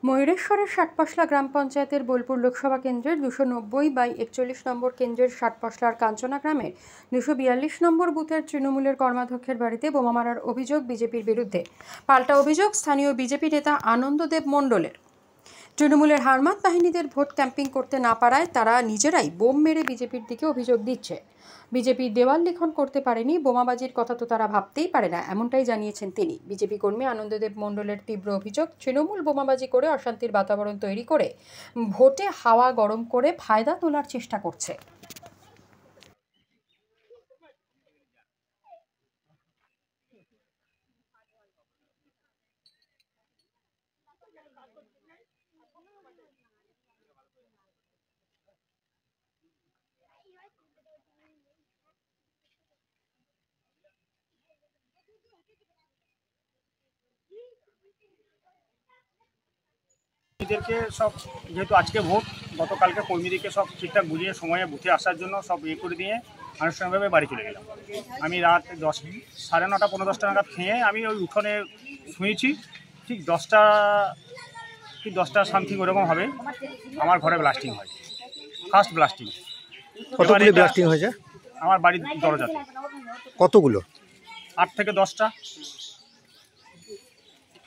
ময়ূরেশ্বরের ষাটপশলা গ্রাম পঞ্চায়েতের বোলপুর লোকসভা কেন্দ্রের 290/41 নম্বর কেন্দ্রের ষাটপশলার কাঞ্চনা গ্রামের 242 নম্বর বুথের তৃণমূলের কর্মাধ্যক্ষের বাড়িতে বোমা মারার অভিযোগ বিজেপির বিরুদ্ধে। পাল্টা অভিযোগ স্থানীয় বিজেপি নেতা আনন্দদেব মণ্ডলের। তৃণমূলের হারমাত বাহিনীদের ভোট ক্যাম্পিং করতে না পারায় তারা নিজেরাই বোম মেরে বিজেপির দিকে অভিযোগ দিচ্ছে। বিজেপি দেওয়াল লিখন করতে পারেনি, বোমাবাজির কথা তো তারা ভাবতেই পারে না, এমনটাই জানিয়েছেন তিনি। বিজেপি কর্মী আনন্দদেব মণ্ডলের তীব্র অভিযোগ, তৃণমূল বোমাবাজি করে অশান্তির বাতাবরণ তৈরি করে ভোটে হাওয়া গরম করে ফায়দা তোলার চেষ্টা করছে। কর্মীদেরকে সব যেহেতু আজকে ভোট, গতকালকে কর্মীদেরকে সব ঠিকঠাক বুঝিয়ে সময়ে বুথে আসার জন্য সব করে দিয়ে আনুষ্ঠানিকভাবে বাড়ি চলে গেলাম। আমি রাত 9:30 পৌনে 10টা নাগাদ খেয়ে আমি ওই উঠোনে শুয়েছি। ঠিক 10টা সামথিং ওরকম হবে, আমার ঘরে ব্লাস্টিং হয়, ফার্স্ট ব্লাস্টিং। কতগুলো ব্লাস্টিং হয়েছে? আমার বাড়ির দরজাতে। কতগুলো? 8 থেকে 10টা।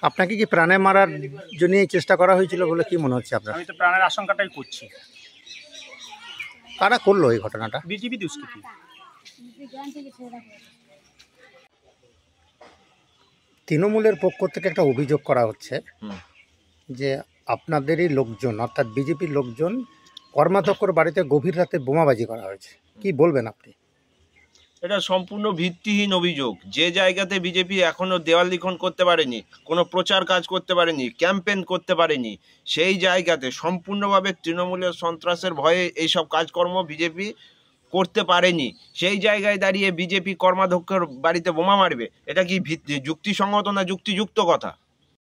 আপনাকে কি প্রাণে মারার জন্য চেষ্টা করা হয়েছিল বলে কি মনে হচ্ছে আপনার? আমি তো প্রাণের আশঙ্কাটাই করছি। কারা করলো এই ঘটনাটা? বিজেপি দুষ্কৃতী। তৃণমূলের পক্ষ থেকে একটা অভিযোগ করা হচ্ছে যে আপনাদেরই লোকজন, অর্থাৎ বিজেপির লোকজন কর্মাধ্যক্ষর বাড়িতে গভীর রাতে বোমাবাজি করা হয়েছে। কি বলবেন আপনি? এটা সম্পূর্ণ ভিত্তিহীন অভিযোগ। যে জায়গাতে বিজেপি এখনও দেওয়াল লিখন করতে পারেনি, কোনো প্রচার কাজ করতে পারেনি, ক্যাম্পেইন করতে পারেনি, সেই জায়গাতে সম্পূর্ণভাবে তৃণমূলের সন্ত্রাসের ভয়ে এইসব কাজকর্ম বিজেপি করতে পারেনি। সেই জায়গায় দাঁড়িয়ে বিজেপি কর্মাধ্যক্ষের বাড়িতে বোমা মারবে, এটা কি যুক্তিসঙ্গত না যুক্তিযুক্ত কথা?